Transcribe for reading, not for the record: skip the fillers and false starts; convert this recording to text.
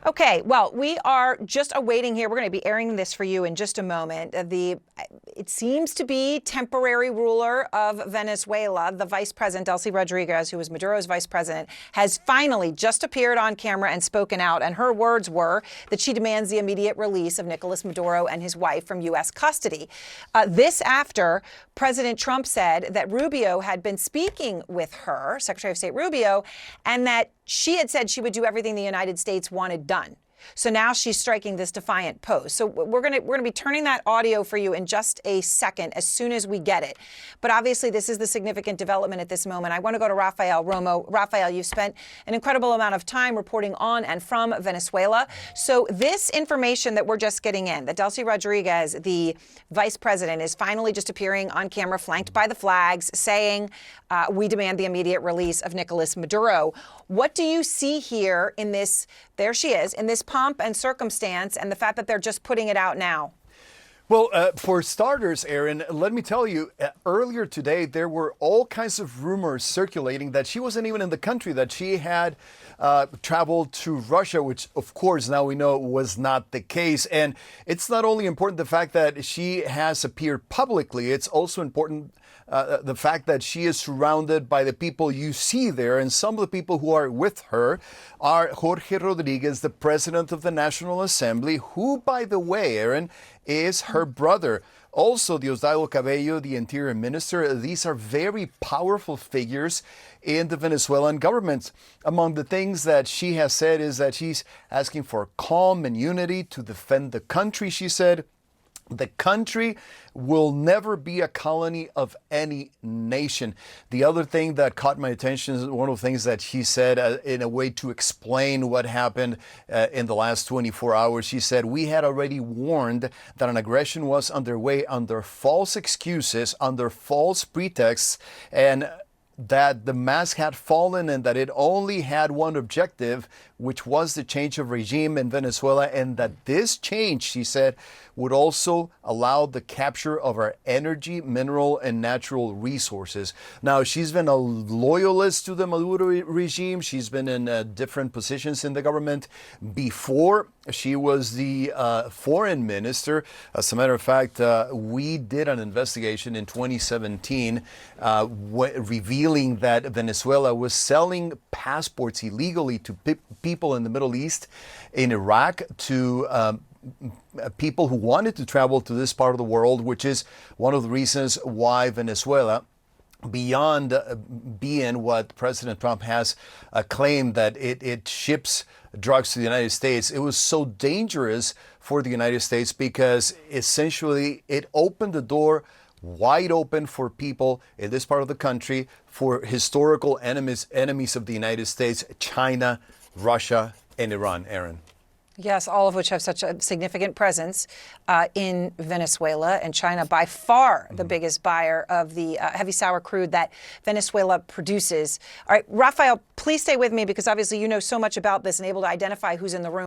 Okay, well, we are just awaiting here. We're going to be airing this for you in just a moment. It seems to be temporary ruler of Venezuela, the Vice President, Delcy Rodriguez, who was Maduro's vice president, has finally just appeared on camera and spoken out. And her words were that she demands the immediate release of Nicolás Maduro and his wife from U.S. custody. This after President Trump said that Rubio had been speaking with her, Secretary of State Rubio, and that she had said she would do everything the United States wanted done. So now she's striking this defiant pose. So we're going to be turning that audio for you in just a second as soon as we get it. But obviously, this is the significant development at this moment. I want to go to Rafael Romo. Rafael, you've spent an incredible amount of time reporting on and from Venezuela. So this information that we're just getting in, that Delcy Rodriguez, the vice president, is finally just appearing on camera, flanked by the flags, saying, we demand the immediate release of Nicolás Maduro. What do you see here in this, there she is, in this pomp and circumstance, and the fact that they're just putting it out now? Well, for starters, Aaron, let me tell you, earlier today, there were all kinds of rumors circulating that she wasn't even in the country, that she had traveled to Russia, which, of course, now we know was not the case. And it's not only important the fact that she has appeared publicly, it's also important the fact that she is surrounded by the people you see there. And some of the people who are with her are Jorge Rodriguez, the president of the National Assembly, who, by the way, Aaron, is her brother. Also, Diosdado Cabello, the interior minister. These are very powerful figures in the Venezuelan government. Among the things that she has said is that she's asking for calm and unity to defend the country, she said. The country will never be a colony of any nation. The other thing that caught my attention is one of the things that she said in a way to explain what happened in the last 24 hours. She said, we had already warned that an aggression was underway under false excuses, under false pretexts, and that the mask had fallen and that it only had one objective, which was the change of regime in Venezuela, and that this change, she said, would also allow the capture of our energy, mineral, and natural resources. Now, she's been a loyalist to the Maduro regime. She's been in different positions in the government before. She was the foreign minister. As a matter of fact, we did an investigation in 2017 revealing that Venezuela was selling passports illegally to people in the Middle East, in Iraq, to people who wanted to travel to this part of the world, which is one of the reasons why Venezuela, beyond being what President Trump has claimed that it ships drugs to the United States, it was so dangerous for the United States because essentially it opened the door wide open for people in this part of the country, for historical enemies of the United States, China, Russia, and Iran, Aaron. Yes, all of which have such a significant presence in Venezuela, and China by far the biggest buyer of the heavy sour crude that Venezuela produces. All right, Rafael, please stay with me because obviously you know so much about this and able to identify who's in the room.